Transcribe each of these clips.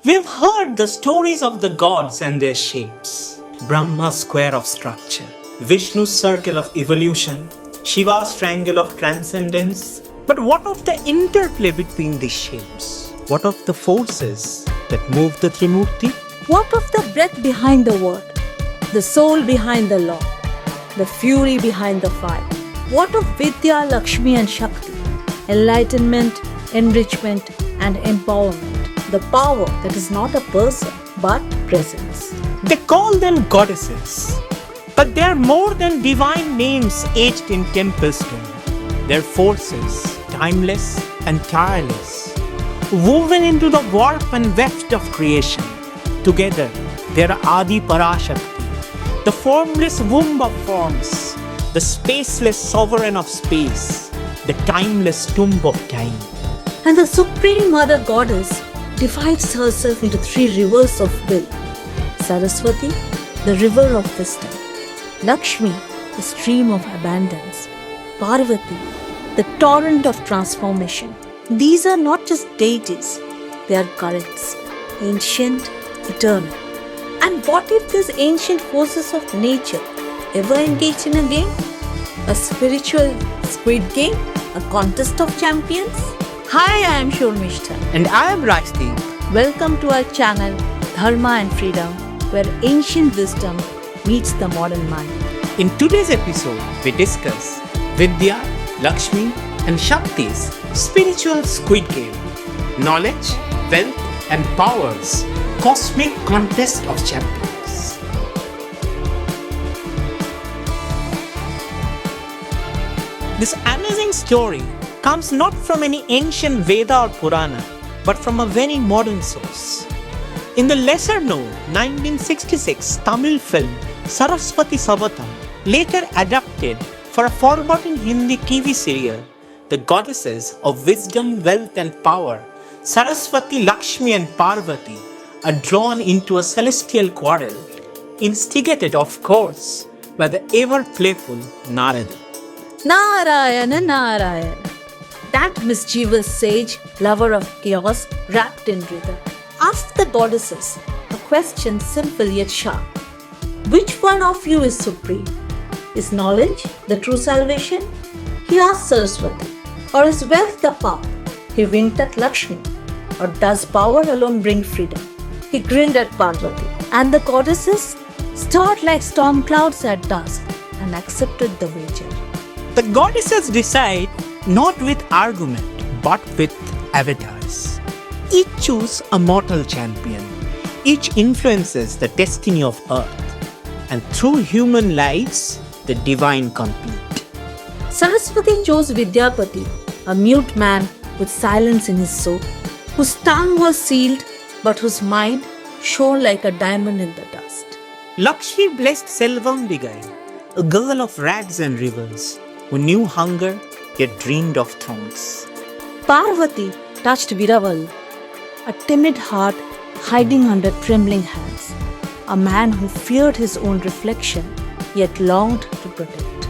We've heard the stories of the gods and their shapes. Brahma's square of structure, Vishnu's circle of evolution, Shiva's triangle of transcendence. But what of the interplay between these shapes? What of the forces that move the Trimurti? What of the breath behind the word, the soul behind the law, the fury behind the fire? What of Vidya, Lakshmi and Shakti, enlightenment, enrichment and empowerment? The power that is not a person but presence. They call them goddesses, but they are more than divine names etched in temple stone. Their forces, timeless and tireless, woven into the warp and weft of creation. Together, they are Adi Parashakti, the formless womb of forms, the spaceless sovereign of space, the timeless tomb of time. And the Supreme Mother Goddess divides herself into three rivers of will. Saraswati, the river of wisdom. Lakshmi, the stream of abundance. Parvati, the torrent of transformation. These are not just deities, they are currents, ancient, eternal. And what if these ancient forces of nature ever engage in a game? A spiritual squid game? A contest of champions? Hi, I am Shurmishta. And I am Rajdeep. Welcome to our channel Dharma and Freedom, where ancient wisdom meets the modern mind. In today's episode, we discuss Vidya, Lakshmi and Shakti's spiritual squid game. Knowledge, wealth and powers, cosmic contest of champions. This amazing story comes not from any ancient Veda or Purana, but from a very modern source. In the lesser known 1966 Tamil film Saraswathi Sabatham, later adapted for a forgotten Hindi TV serial, the goddesses of wisdom, wealth and power, Saraswati, Lakshmi and Parvati, are drawn into a celestial quarrel, instigated of course by the ever-playful Narada. Narayana, Narayana. That mischievous sage, lover of chaos, wrapped in rhythm, asked the goddesses a question simple yet sharp. Which one of you is supreme? Is knowledge the true salvation? He asked Saraswati. Or is wealth the path? He winked at Lakshmi. Or does power alone bring freedom? He grinned at Parvati. And the goddesses stirred like storm clouds at dusk and accepted the wager. The goddesses decide not with argument but with avatars. Each choose a mortal champion. Each influences the destiny of earth. And through human lives, the divine complete. Saraswati chose Vidyapati, a mute man with silence in his soul, whose tongue was sealed but whose mind shone like a diamond in the dust. Lakshmi blessed Selvam a girl of rags and rivers, who knew hunger yet dreamed of thrones. Parvati touched Viraval, a timid heart hiding under trembling hands, a man who feared his own reflection yet longed to protect.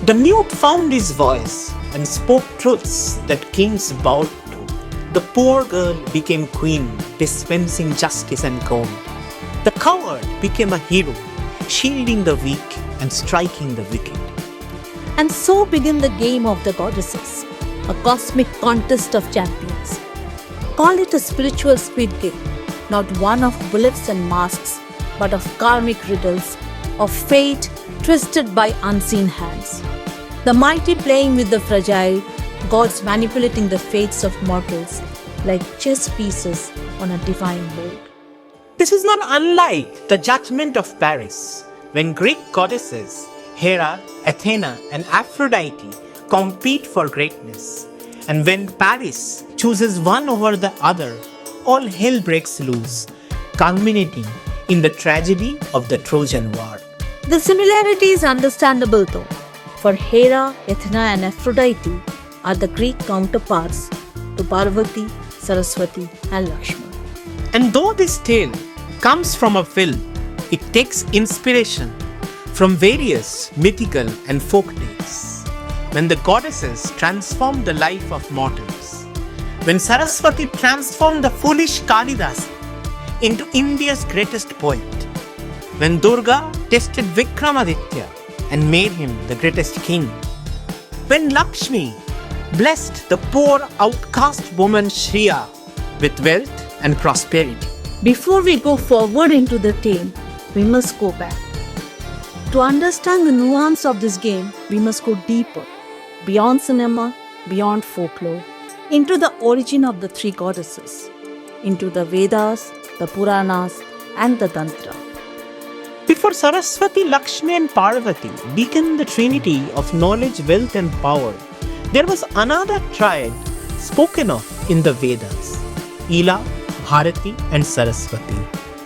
The mute found his voice and spoke truths that kings bowed to. The poor girl became queen, dispensing justice and gold. The coward became a hero, shielding the weak and striking the wicked. And so began the game of the goddesses, a cosmic contest of champions. Call it a spiritual squid game, not one of bullets and masks, but of karmic riddles, of fate twisted by unseen hands. The mighty playing with the fragile, gods manipulating the fates of mortals like chess pieces on a divine board. This is not unlike the judgment of Paris, when Greek goddesses Hera, Athena and Aphrodite compete for greatness. And when Paris chooses one over the other, all hell breaks loose, culminating in the tragedy of the Trojan War. The similarity is understandable though, for Hera, Athena and Aphrodite are the Greek counterparts to Parvati, Saraswati and Lakshmi. And though this tale comes from a film, it takes inspiration from various mythical and folk tales. When the goddesses transformed the life of mortals, when Saraswati transformed the foolish Kalidasa, into India's greatest poet. When Durga tested Vikramaditya and made him the greatest king. When Lakshmi blessed the poor outcast woman Shriya with wealth and prosperity. Before we go forward into the tale, we must go back. To understand the nuance of this game, we must go deeper, beyond cinema, beyond folklore, into the origin of the three goddesses, into the Vedas, the Puranas, and the Tantra. Before Saraswati, Lakshmi and Parvati became the trinity of knowledge, wealth and power, there was another triad spoken of in the Vedas, Ila, Bharati and Saraswati,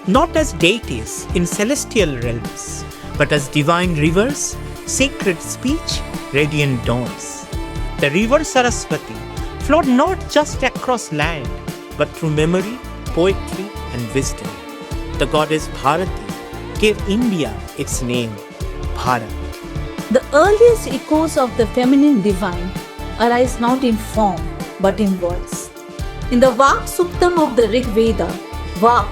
not as deities in celestial realms, but as divine rivers, sacred speech, radiant dawns. The river Saraswati flowed not just across land, but through memory, poetry and wisdom. The goddess Bharati gave India its name, Bharat. The earliest echoes of the feminine divine arise not in form, but in voice. In the Vak Suktam of the Rig Veda, Vak,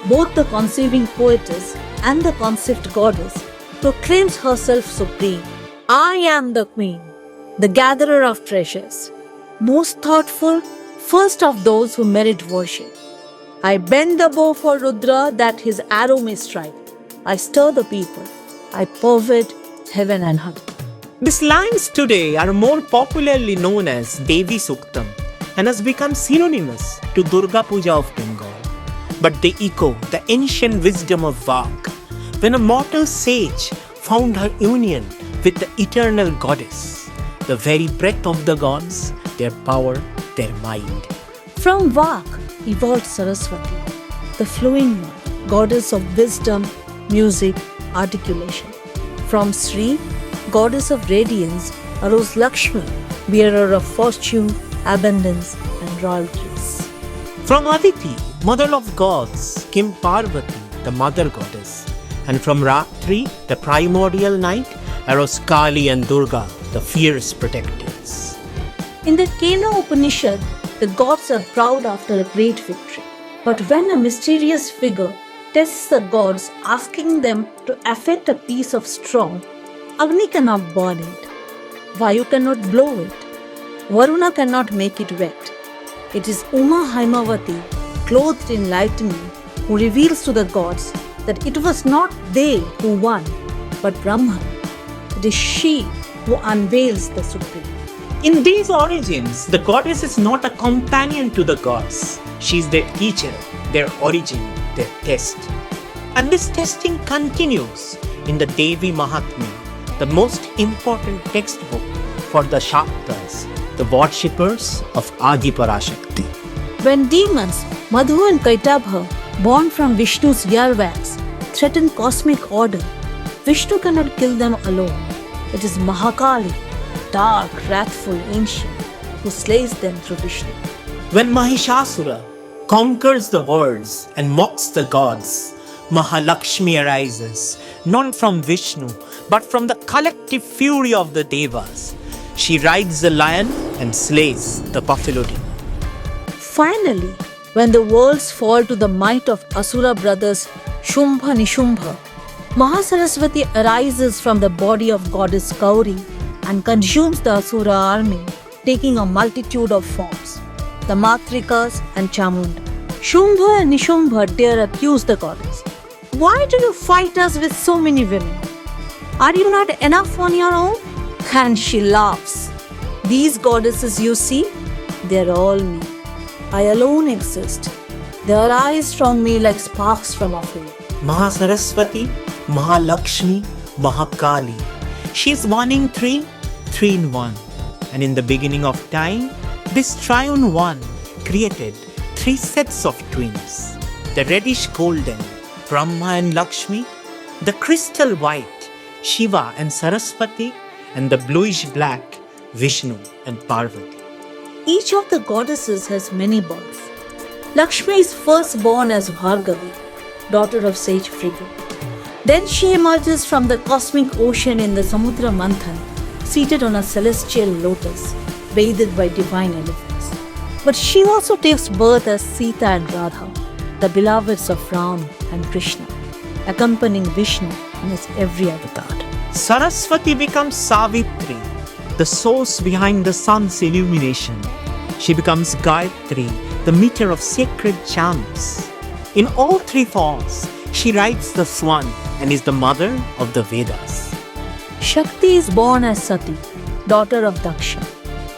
both the conceiving poetess and the conceived goddess, proclaims herself supreme. I am the queen, the gatherer of treasures, most thoughtful, first of those who merit worship. I bend the bow for Rudra that his arrow may strike. I stir the people. I pervade heaven and earth. These lines today are more popularly known as Devi Suktam and has become synonymous to Durga Puja of Bengal. But they echo the ancient wisdom of Vak, when a mortal sage found her union with the eternal goddess, the very breath of the gods, their power, their mind. From Vak evolved Saraswati, the flowing one, goddess of wisdom, music, articulation. From Sri, goddess of radiance, arose Lakshmi, bearer of fortune, abundance, and royalties. From Aditi, mother of gods, came Parvati, the mother goddess. And from Ratri, the primordial night, arose Kali and Durga, the fierce protectors. In the Kena Upanishad, the gods are proud after a great victory. But when a mysterious figure tests the gods, asking them to affect a piece of straw, Agni cannot burn it, Vayu cannot blow it, Varuna cannot make it wet. It is Uma Haimavati, clothed in lightning, who reveals to the gods that it was not they who won, but Brahman. It is she who unveils the Supreme. In these origins, the goddess is not a companion to the gods. She is their teacher, their origin, their test. And this testing continues in the Devi Mahatmya, the most important textbook for the Shaktas, the worshippers of Adi Parashakti. When demons, Madhu and Kaitabha, born from Vishnu's earwax, threaten cosmic order, Vishnu cannot kill them alone. It is Mahakali, dark, wrathful ancient, who slays them through Vishnu. When Mahishasura conquers the worlds and mocks the gods, Mahalakshmi arises, not from Vishnu, but from the collective fury of the Devas. She rides the lion and slays the buffalo demon. Finally, when the worlds fall to the might of Asura brothers Shumbha Nishumbha, Mahasaraswati arises from the body of goddess Gauri and consumes the Asura army, taking a multitude of forms, the Matrikas and Chamunda. Shumbha and Nishumbha dare accuse the goddess. Why do you fight us with so many women? Are you not enough on your own? And she laughs. These goddesses you see, they're all me. I alone exist. They arise from me like sparks from a flame. Mahasaraswati, Mahalakshmi, Mahakali. She is one in three, three in one. And in the beginning of time, this triune one created three sets of twins. The reddish golden, Brahma and Lakshmi, the crystal white, Shiva and Saraswati, and the bluish black, Vishnu and Parvati. Each of the goddesses has many births. Lakshmi is first born as Bhargavi, daughter of sage Phrigu. Then she emerges from the cosmic ocean in the Samudra Manthan, seated on a celestial lotus, bathed by divine elephants. But she also takes birth as Sita and Radha, the beloveds of Ram and Krishna, accompanying Vishnu in his every avatar. Saraswati becomes Savitri, the source behind the sun's illumination. She becomes Gayatri, the meter of sacred chants. In all three forms, she rides the swan and is the mother of the Vedas. Shakti is born as Sati, daughter of Daksha,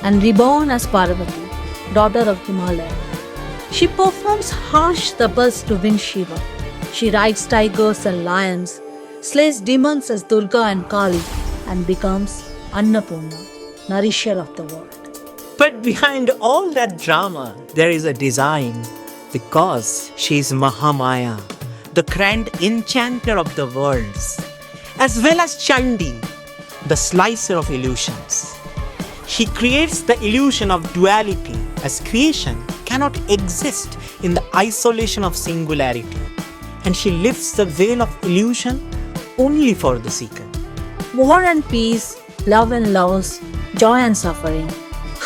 and reborn as Parvati, daughter of Himalaya. She performs harsh tapas to win Shiva. She rides tigers and lions, slays demons as Durga and Kali, and becomes Annapurna, nourisher of the world. But behind all that drama, there is a design, because she is Mahamaya, the grand enchanter of the worlds, as well as Chandi, the slicer of illusions. She creates the illusion of duality, as creation cannot exist in the isolation of singularity, and she lifts the veil of illusion only for the seeker. War and peace, love and loss, joy and suffering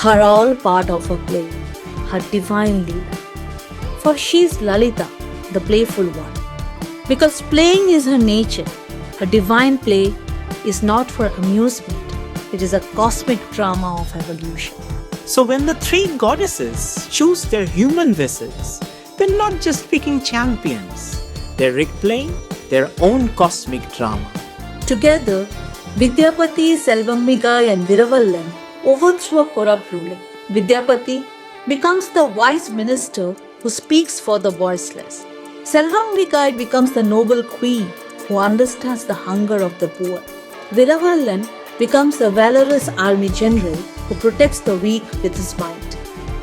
are all part of her play, her divine Leela. For she is Lalita, the playful one. Because playing is her nature, her divine play is not for amusement, it is a cosmic drama of evolution. So when the three goddesses choose their human vessels, they're not just picking champions, they're replaying their own cosmic drama. Together, Vidyapati, Selvambigai and Viravallan overthrow corrupt ruling. Vidyapati becomes the wise minister who speaks for the voiceless. Selvambigai becomes the noble queen who understands the hunger of the poor. Viravallan becomes the valorous army general who protects the weak with his might.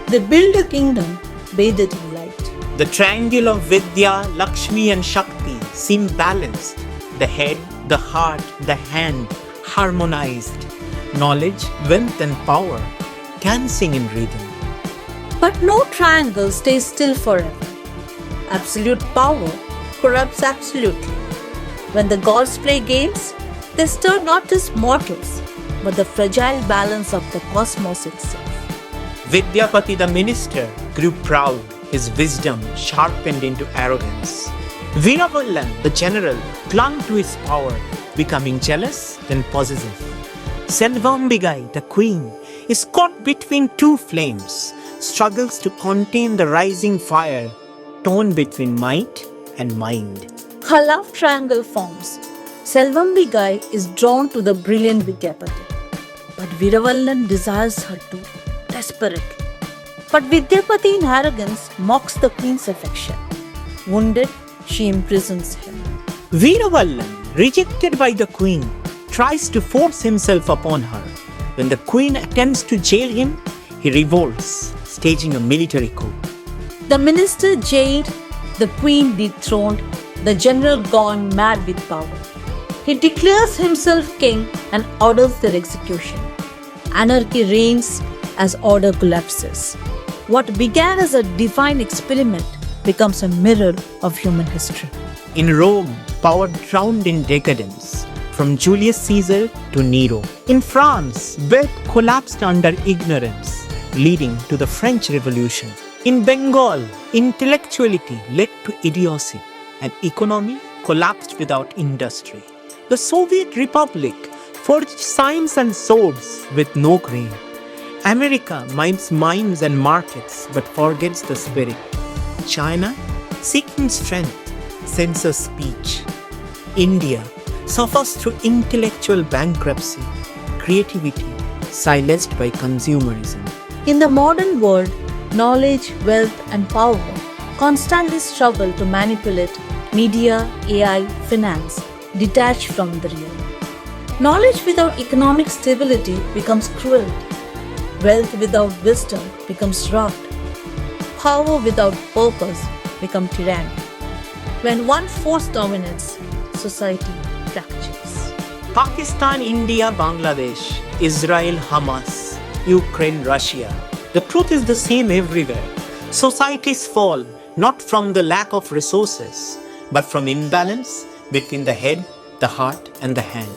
They build a kingdom bathed in light. The triangle of Vidya, Lakshmi and Shakti seem balanced. The head, the heart, the hand harmonized. Knowledge, wealth and power dancing in rhythm. But no triangle stays still forever. Absolute power corrupts absolutely. When the gods play games, they stir not just mortals, but the fragile balance of the cosmos itself. Vidyapati the minister grew proud, his wisdom sharpened into arrogance. Viravallan the general clung to his power, becoming jealous then possessive. Selvambigai the queen is caught between two flames, struggles to contain the rising fire, torn between might and mind. Her love triangle forms. Selvambigai is drawn to the brilliant Vidyapati, but Viravallan desires her too, desperately. But Vidyapati in arrogance mocks the queen's affection. Wounded, she imprisons him. Viravallan, rejected by the queen, tries to force himself upon her. When the queen attempts to jail him, he revolts, staging a military coup. The minister jailed, the queen dethroned, the general gone mad with power. He declares himself king and orders their execution. Anarchy reigns as order collapses. What began as a divine experiment becomes a mirror of human history. In Rome, power drowned in decadence, from Julius Caesar to Nero. In France, wealth collapsed under ignorance, leading to the French Revolution. In Bengal, intellectuality led to idiocy, and economy collapsed without industry. The Soviet Republic forged signs and swords with no grain. America mimes mines and markets but forgets the spirit. China, seeking strength, censors speech. India suffers through intellectual bankruptcy, creativity silenced by consumerism. In the modern world, knowledge, wealth, and power constantly struggle to manipulate media, AI, finance, detached from the real. Knowledge without economic stability becomes cruelty. Wealth without wisdom becomes rot. Power without purpose becomes tyranny. When one force dominates, society fractures. Pakistan, India, Bangladesh, Israel, Hamas, Ukraine, Russia. The truth is the same everywhere. Societies fall not from the lack of resources, but from imbalance between the head, the heart, and the hand,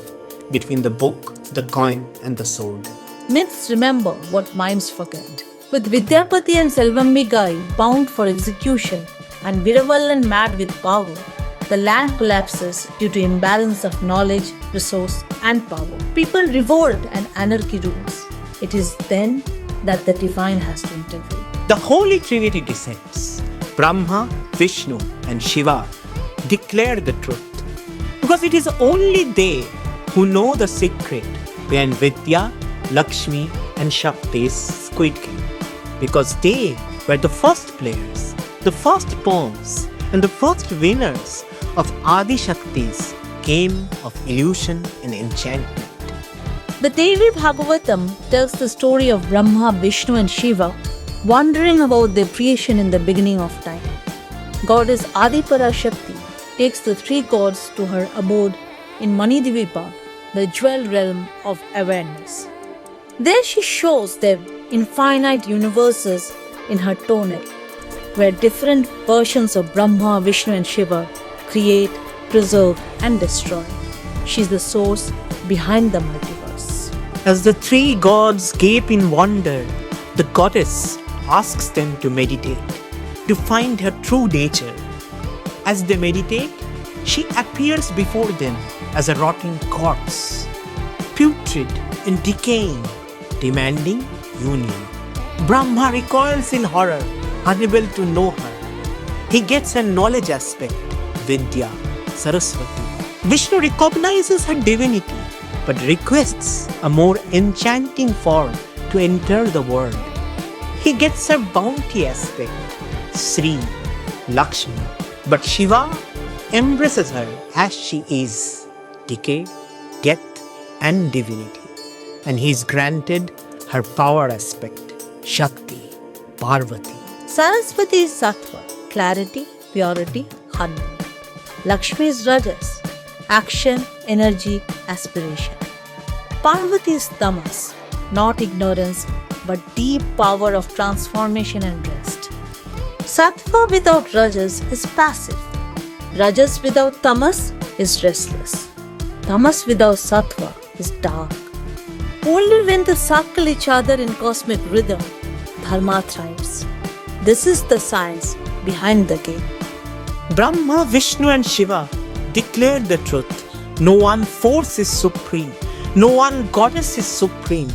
between the book, the coin, and the sword. Myths remember what mimes forget. With Vidyapati and Selvambigai bound for execution, and Viravallan mad with power, the land collapses due to imbalance of knowledge, resource, and power. People revolt and anarchy rules. It is then that the divine has to intervene. The Holy Trinity descends. Brahma, Vishnu, and Shiva declare the truth. Because it is only they who know the secret behind Vidya, Lakshmi, and Shakti's Squid Game. Because they were the first players, the first pawns, and the first winners of Adi Shakti's game of illusion and enchantment. The Devi Bhagavatam tells the story of Brahma, Vishnu, and Shiva wondering about their creation in the beginning of time. Goddess Adipara Shakti takes the three gods to her abode in Manidvipa, the jewel realm of awareness. There she shows them infinite universes in her tonal, where different versions of Brahma, Vishnu, and Shiva create, preserve, and destroy. She is the source behind the multiverse. As the three gods gape in wonder, the goddess asks them to meditate, to find her true nature. As they meditate, she appears before them as a rotting corpse, putrid and decaying, demanding union. Brahma recoils in horror, unable to know her. He gets a knowledge aspect, Vidya, Saraswati. Vishnu recognizes her divinity, but requests a more enchanting form to enter the world. He gets her bounty aspect, Sri, Lakshmi. But Shiva embraces her as she is, decay, death, and divinity. And he is granted her power aspect, Shakti, Parvati. Saraswati is Sattva, clarity, purity, harmony. Lakshmi is Rajas, action, energy, aspiration. Parvati is Tamas, not ignorance, but deep power of transformation and rest. Sattva without Rajas is passive. Rajas without Tamas is restless. Tamas without Sattva is dark. Only when they circle each other in cosmic rhythm, Dharma thrives. This is the science behind the game. Brahma, Vishnu, and Shiva declared the truth. No one force is supreme. No one goddess is supreme.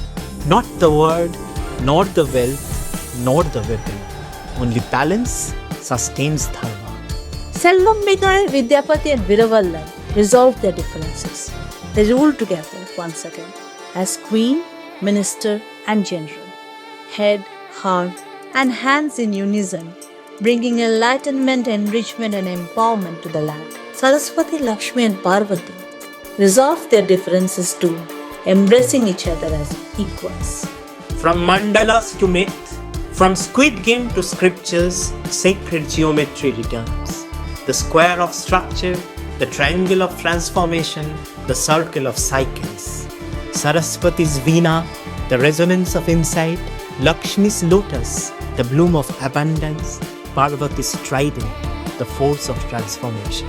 Not the word, nor the wealth, nor the weapon. Only balance sustains dharma. Selvam Vidyapati and Viravallan resolve their differences. They rule together once again as queen, minister, and general. Head, heart, and hands in unison, bringing enlightenment, enrichment, and empowerment to the land. Saraswati, Lakshmi, and Parvati resolve their differences too, embracing each other as equals. From mandalas to myth, from squid game to scriptures, sacred geometry returns. The square of structure, the triangle of transformation, the circle of cycles. Saraswati's veena, the resonance of insight, Lakshmi's lotus, the bloom of abundance, Parvati's trident, the force of transformation.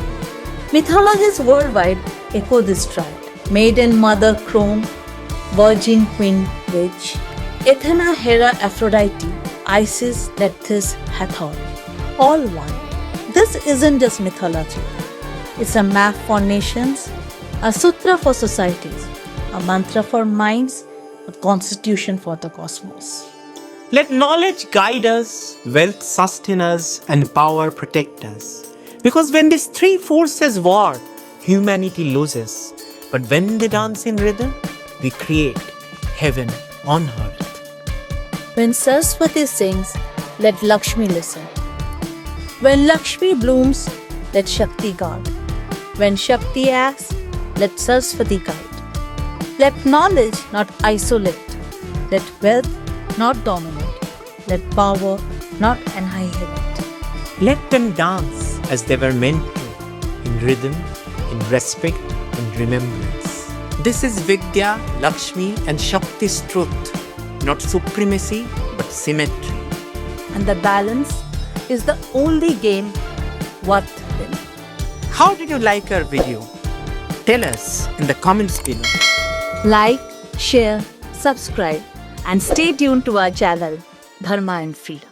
Mythologies worldwide echo this triad. Maiden Mother Crone, Virgin Queen Witch, Athena Hera Aphrodite, Isis Tethys Hathor, all one. This isn't just mythology. It's a map for nations, a sutra for societies, a mantra for minds, a constitution for the cosmos. Let knowledge guide us, wealth sustain us, and power protect us. Because when these three forces war, humanity loses. But when they dance in rhythm, we create heaven on earth. When Saraswati sings, let Lakshmi listen. When Lakshmi blooms, let Shakti guard. When Shakti acts, let Saraswati guide. Let knowledge not isolate. Let wealth not dominate. Let power not annihilate. Let them dance as they were meant to, in rhythm, in respect, in remembrance. This is Vidya, Lakshmi, and Shakti's truth, not supremacy, but symmetry. And the balance is the only game worth winning. How did you like our video? Tell us in the comments below. Like, share, subscribe, and stay tuned to our channel, Dharma and Freedom.